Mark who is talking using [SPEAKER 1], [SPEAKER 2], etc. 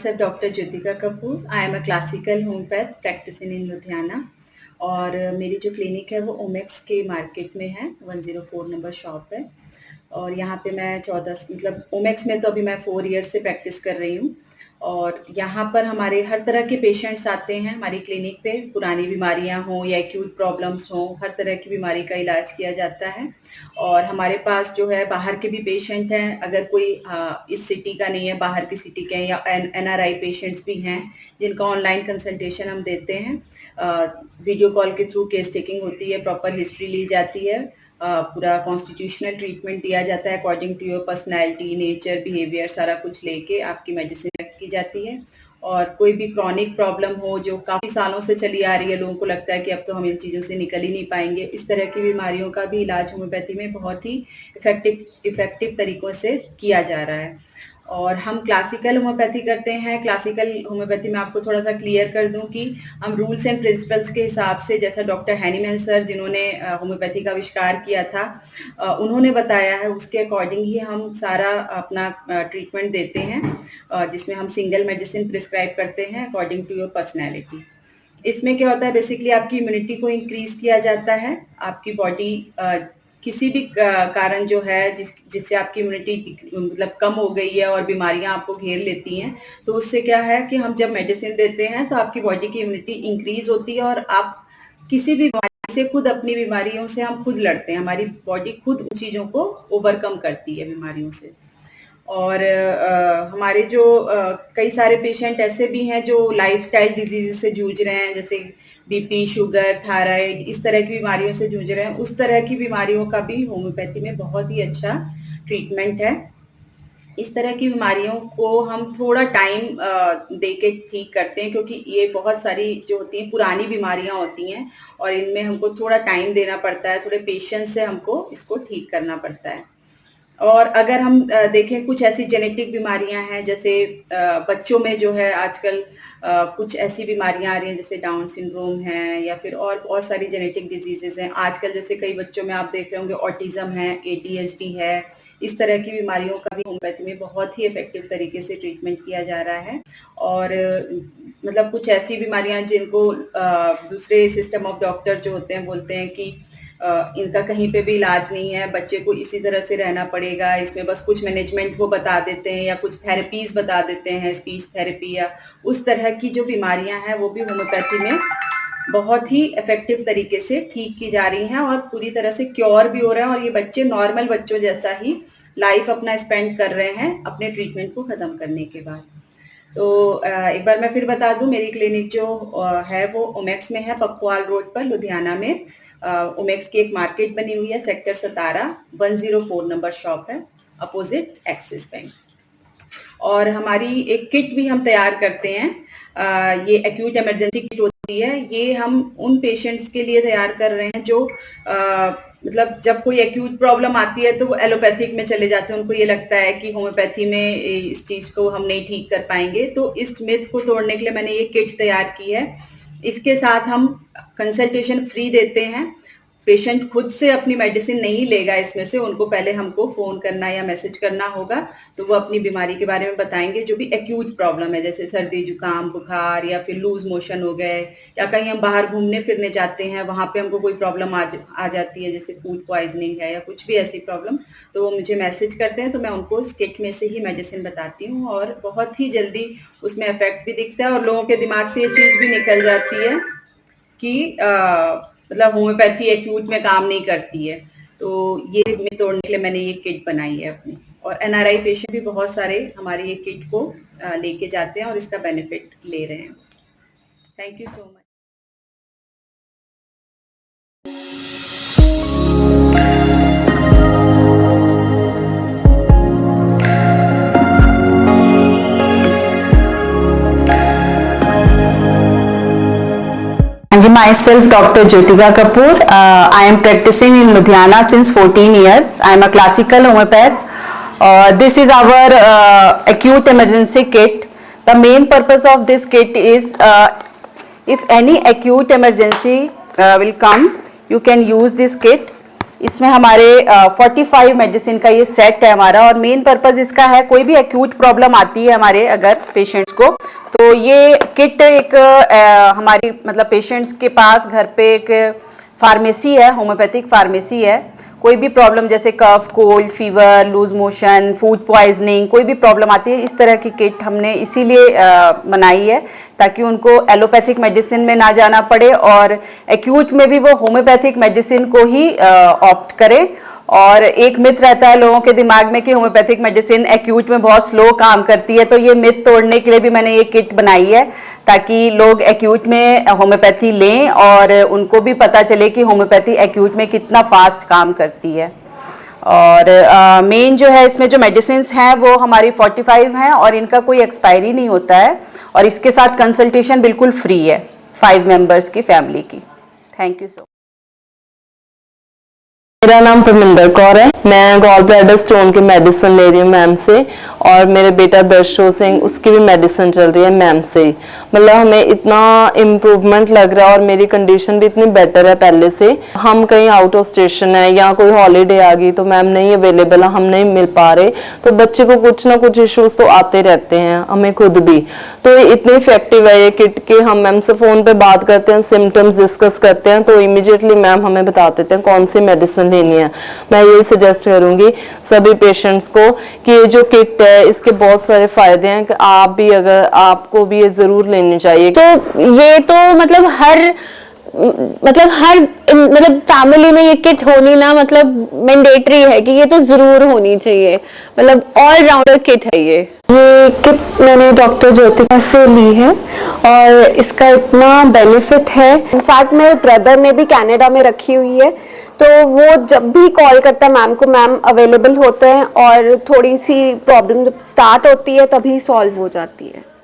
[SPEAKER 1] myself Dr. Jyotika Kapoor. I am a classical homeopath practicing in Ludhiana. और मेरी जो clinic है वो ओमेक्स के मार्केट में है, 104 नंबर शॉप है। और यहाँ पे मैं 14 मतलब ओमेक्स में तो अभी मैं 4 ईयर्स से प्रैक्टिस कर रही हूँ। और यहाँ पर हमारे हर तरह के पेशेंट्स आते हैं हमारी क्लिनिक पे, पुरानी बीमारियाँ हों या एक्यूट प्रॉब्लम्स हों, हर तरह की बीमारी का इलाज किया जाता है। और हमारे पास जो है बाहर के भी पेशेंट हैं, अगर कोई इस सिटी का नहीं है, बाहर की सिटी के हैं या NRI पेशेंट्स भी हैं जिनका ऑनलाइन कंसल्टेशन हम देते हैं। वीडियो कॉल के थ्रू केस टेकिंग होती है, प्रॉपर हिस्ट्री ली जाती है, पूरा कॉन्स्टिट्यूशनल ट्रीटमेंट दिया जाता है according to your personality, nature, behaviour, सारा कुछ लेके आपकी मेडिसिन की जाती है। और कोई भी क्रॉनिक प्रॉब्लम हो जो काफ़ी सालों से चली आ रही है, लोगों को लगता है कि अब तो हम इन चीज़ों से निकल ही नहीं पाएंगे, इस तरह की बीमारियों का भी इलाज होम्योपैथी में बहुत ही इफ़ेक्टिव तरीक़ों से किया जा रहा है। और हम क्लासिकल होम्योपैथी करते हैं। क्लासिकल होम्योपैथी में आपको थोड़ा सा क्लियर कर दूं कि हम रूल्स एंड प्रिंसिपल्स के हिसाब से, जैसा डॉक्टर हैनीमैन सर जिन्होंने होम्योपैथी का आविष्कार किया था, उन्होंने बताया है, उसके अकॉर्डिंग ही हम सारा अपना ट्रीटमेंट देते हैं, जिसमें हम सिंगल मेडिसिन प्रिस्क्राइब करते हैं अकॉर्डिंग टू योर पर्सनैलिटी। इसमें क्या होता है, बेसिकली आपकी इम्यूनिटी को इंक्रीज किया जाता है। आपकी बॉडी किसी भी कारण जो है जिससे आपकी इम्यूनिटी मतलब कम हो गई है और बीमारियां आपको घेर लेती हैं, तो उससे क्या है कि हम जब मेडिसिन देते हैं तो आपकी बॉडी की इम्यूनिटी इंक्रीज होती है और आप किसी भी बीमारी से खुद, अपनी बीमारियों से हम खुद लड़ते हैं, हमारी बॉडी खुद उन चीज़ों को ओवरकम करती है बीमारियों से। और हमारे जो कई सारे पेशेंट ऐसे भी हैं जो लाइफस्टाइल डिजीज़ से जूझ रहे हैं, जैसे बीपी, शुगर, थायराइड, इस तरह की बीमारियों से जूझ रहे हैं। उस तरह की बीमारियों का भी होम्योपैथी में बहुत ही अच्छा ट्रीटमेंट है। इस तरह की बीमारियों को हम थोड़ा टाइम दे के ठीक करते हैं, क्योंकि ये बहुत सारी जो होती हैं पुरानी बीमारियां होती हैं और इनमें हमको थोड़ा टाइम देना पड़ता है, थोड़े पेशेंस से हमको इसको ठीक करना पड़ता है। और अगर हम देखें, कुछ ऐसी जेनेटिक बीमारियां हैं, जैसे बच्चों में जो है आजकल कुछ ऐसी बीमारियां आ रही हैं जैसे डाउन सिंड्रोम है, या फिर और बहुत सारी जेनेटिक डिजीजेज हैं आजकल। जैसे कई बच्चों में आप देख रहे होंगे ऑटिज्म है, ADHD है। इस तरह की बीमारियों का भी होम्योपैथी में बहुत ही इफेक्टिव तरीके से ट्रीटमेंट किया जा रहा है। और मतलब कुछ ऐसी बीमारियां जिनको दूसरे सिस्टम ऑफ डॉक्टर जो होते हैं बोलते हैं कि इनका कहीं पे भी इलाज नहीं है, बच्चे को इसी तरह से रहना पड़ेगा, इसमें बस कुछ मैनेजमेंट वो बता देते हैं या कुछ थेरेपीज बता देते हैं, स्पीच थेरेपी या उस तरह की जो बीमारियां हैं वो भी होम्योपैथी में बहुत ही इफेक्टिव तरीके से ठीक की जा रही हैं और पूरी तरह से क्योर भी हो रहे हैं। और ये बच्चे नॉर्मल बच्चों जैसा ही लाइफ अपना स्पेंड कर रहे हैं अपने ट्रीटमेंट को ख़त्म करने के बाद। तो एक बार मैं फिर बता दूं, मेरी क्लिनिक जो है वो ओमेक्स में है, पकवाल रोड पर लुधियाना में। ओमेक्स की एक मार्केट बनी हुई है, सेक्टर 17, 104 नंबर शॉप है, अपोजिट एक्सिस बैंक। और हमारी एक किट भी हम तैयार करते हैं, ये एक्यूट इमरजेंसी किट होती है। ये हम उन पेशेंट्स के लिए तैयार कर रहे हैं जो मतलब जब कोई एक्यूट प्रॉब्लम आती है तो वो एलोपैथिक में चले जाते हैं, उनको ये लगता है कि होम्योपैथी में इस चीज़ को हम नहीं ठीक कर पाएंगे। तो इस मिथ को तोड़ने के लिए मैंने ये किट तैयार की है। इसके साथ हम कंसल्टेशन फ्री देते हैं। पेशेंट खुद से अपनी मेडिसिन नहीं लेगा, इसमें से उनको पहले हमको फ़ोन करना या मैसेज करना होगा, तो वो अपनी बीमारी के बारे में बताएंगे, जो भी एक्यूट प्रॉब्लम है, जैसे सर्दी, जुकाम, बुखार या फिर लूज मोशन हो गए, या कहीं हम बाहर घूमने फिरने जाते हैं वहाँ पे हमको कोई प्रॉब्लम आ जाती है, जैसे फूड पॉइजनिंग है या कुछ भी ऐसी प्रॉब्लम, तो वो मुझे मैसेज करते हैं, तो मैं उनको इस किट में से ही मेडिसिन बताती हूँ और बहुत ही जल्दी उसमें इफेक्ट भी दिखता है और लोगों के दिमाग से ये चीज़ भी निकल जाती है कि मतलब होम्योपैथी एक्यूट में काम नहीं करती है। तो ये मिथ तोड़ने के लिए मैंने ये किट बनाई है अपनी। और NRI पेशेंट भी बहुत सारे हमारी ये किट को लेके जाते हैं और इसका बेनिफिट ले रहे हैं। Thank you so much.
[SPEAKER 2] Myself Dr. Jyotika Kapoor. I am practicing in Ludhiana since 14 years. I am a classical homeopath. This is our acute emergency kit. The main purpose of this kit is if any acute emergency will come, you can use this kit इसमें हमारे 45 medicine का ये set है हमारा, और main purpose इसका है कोई भी एक्यूट प्रॉब्लम आती है हमारे अगर पेशेंट्स को, तो ये किट एक हमारी मतलब पेशेंट्स के पास घर पे एक फार्मेसी है, होम्योपैथिक फार्मेसी है। कोई भी प्रॉब्लम जैसे cough, cold, fever, loose motion, food poisoning, कोई भी प्रॉब्लम आती है, इस तरह की किट हमने इसीलिए बनाई है ताकि उनको एलोपैथिक मेडिसिन में ना जाना पड़े और एक्यूट में भी वो होम्योपैथिक मेडिसिन को ही ऑप्ट करें। और एक मिथ रहता है लोगों के दिमाग में कि होम्योपैथिक मेडिसिन एक्यूट में बहुत स्लो काम करती है, तो ये मिथ तोड़ने के लिए भी मैंने ये किट बनाई है ताकि लोग एक्यूट में होम्योपैथी लें और उनको भी पता चले कि होम्योपैथी एक्यूट में कितना फास्ट काम करती है। और मेन जो है इसमें जो मेडिसिन हैं वो हमारी 45 हैं और इनका कोई एक्सपायरी नहीं होता है, और इसके साथ कंसल्टेशन बिल्कुल फ्री है 5 मेंबर्स की फैमिली की। Thank you so much.
[SPEAKER 3] मेरा नाम परमिंदर कौर है। मैं गॉल ब्लैडर स्टोन की मेडिसिन ले रही हूँ मैम से, और मेरे बेटा दर्शो सिंह उसकी भी मेडिसिन चल रही है मैम से ही। मतलब हमें इतना इम्प्रूवमेंट लग रहा है और मेरी कंडीशन भी इतनी बेटर है पहले से। हम कहीं आउट ऑफ स्टेशन है या कोई हॉलीडे आ गई तो मैम नहीं अवेलेबल है, हम नहीं मिल पा रहे, तो बच्चे को कुछ ना कुछ इश्यूज तो आते रहते हैं, हमें खुद भी। तो इतनी इफेक्टिव है ये किट के हम मैम से फोन पे बात करते हैं, सिम्टम्स डिस्कस करते हैं, तो इमीडिएटली मैम हमें बता देते हैं कौन सी मेडिसिन लेनी है। मैं ये सजेस्ट करूंगी सभी पेशेंट्स को कि ये जो किट है इसके बहुत सारे फायदे हैं कि आप भी अगर आपको भी ये जरूर लेनी चाहिए।
[SPEAKER 4] तो ये तो मतलब हर फैमिली में ये किट होनी ना मतलब मैंडेटरी है कि ये तो जरूर होनी चाहिए, मतलब ऑल राउंडर किट है ये किट मैंने डॉक्टर ज्योतिका से ली है और इसका इतना बेनिफिट है। इनफैक्ट मेरे ब्रदर ने भी कनाडा में रखी हुई है, तो वो जब भी कॉल करता है मैम को, मैम अवेलेबल होते हैं और थोड़ी सी प्रॉब्लम जब स्टार्ट होती है तभी सॉल्व हो जाती है।